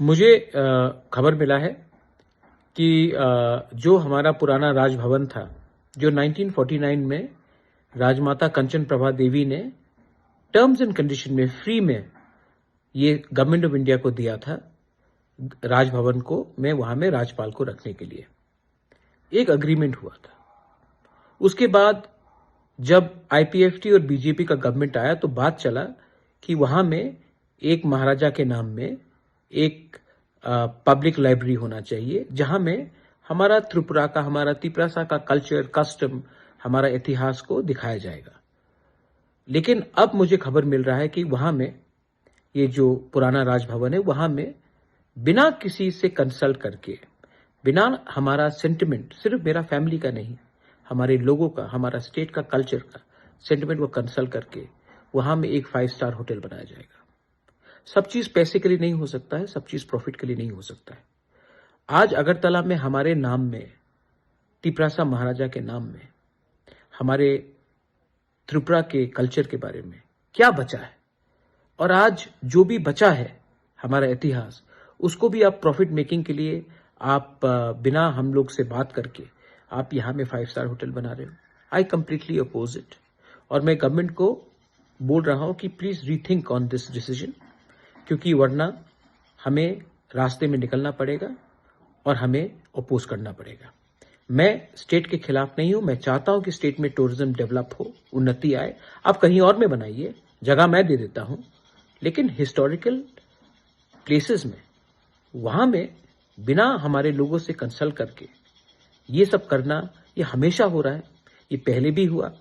मुझे खबर मिला है कि जो हमारा पुराना राजभवन था, जो 1949 में राजमाता कंचन प्रभा देवी ने टर्म्स एंड कंडीशन में फ्री में ये गवर्नमेंट ऑफ इंडिया को दिया था, राजभवन को वहां में राज्यपाल को रखने के लिए एक अग्रीमेंट हुआ था। उसके बाद जब आईपीएफटी और बीजेपी का गवर्नमेंट आया तो बात चला कि वहां में एक महाराजा के नाम में एक पब्लिक लाइब्रेरी होना चाहिए, जहां में हमारा त्रिपुरा का, हमारा तिपरासा का कल्चर, कस्टम, हमारा इतिहास को दिखाया जाएगा। लेकिन अब मुझे खबर मिल रहा है कि वहां में ये जो पुराना राजभवन है, वहां में बिना किसी से कंसल्ट करके, बिना हमारा सेंटिमेंट, सिर्फ मेरा फैमिली का नहीं, हमारे लोगों का, हमारा स्टेट का कल्चर का सेंटिमेंट को कंसल्ट करके वहां में एक 5 स्टार होटल बनाया जाएगा। सब चीज पैसे के लिए नहीं हो सकता है, सब चीज प्रॉफिट के लिए नहीं हो सकता है। आज अगरतला में हमारे नाम में, तिपरासा महाराजा के नाम में, हमारे त्रिपुरा के कल्चर के बारे में क्या बचा है, और आज जो भी बचा है हमारा इतिहास, उसको भी आप प्रॉफिट मेकिंग के लिए आप बिना हम लोग से बात करके आप यहां में 5 स्टार होटल बना रहे हो। आई कंप्लीटली अपोज इट, और मैं गवर्नमेंट को बोल रहा हूं कि please rethink on this decision, क्योंकि वरना हमें रास्ते में निकलना पड़ेगा और हमें अपोज करना पड़ेगा। मैं स्टेट के खिलाफ नहीं हूं, मैं चाहता हूं कि स्टेट में टूरिज्म डेवलप हो, उन्नति आए। आप कहीं और में बनाइए, जगह मैं दे देता हूं, लेकिन हिस्टोरिकल प्लेसेस में, वहां में बिना हमारे लोगों से कंसल्ट करके ये सब करना, ये हमेशा हो रहा है। ये पहले भी हुआ,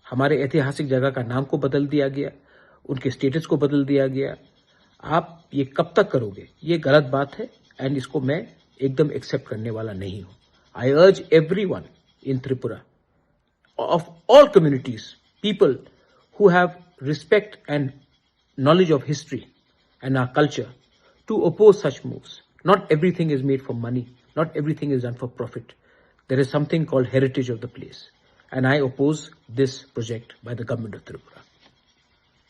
हमारे ऐतिहासिक जगह का नाम को बदल दिया गया, उनके स्टेटस को बदल दिया गया। आप ये कब तक करोगे? ये गलत बात है, एंड इसको मैं एकदम एक्सेप्ट करने वाला नहीं हूं। आई अर्ज everyone in Tripura, of all communities, people who have respect and knowledge of history and our culture, to oppose such moves. Not everything is made for money. Not everything is done for profit. There is something called heritage of the place. And I oppose this project by the government of Tripura.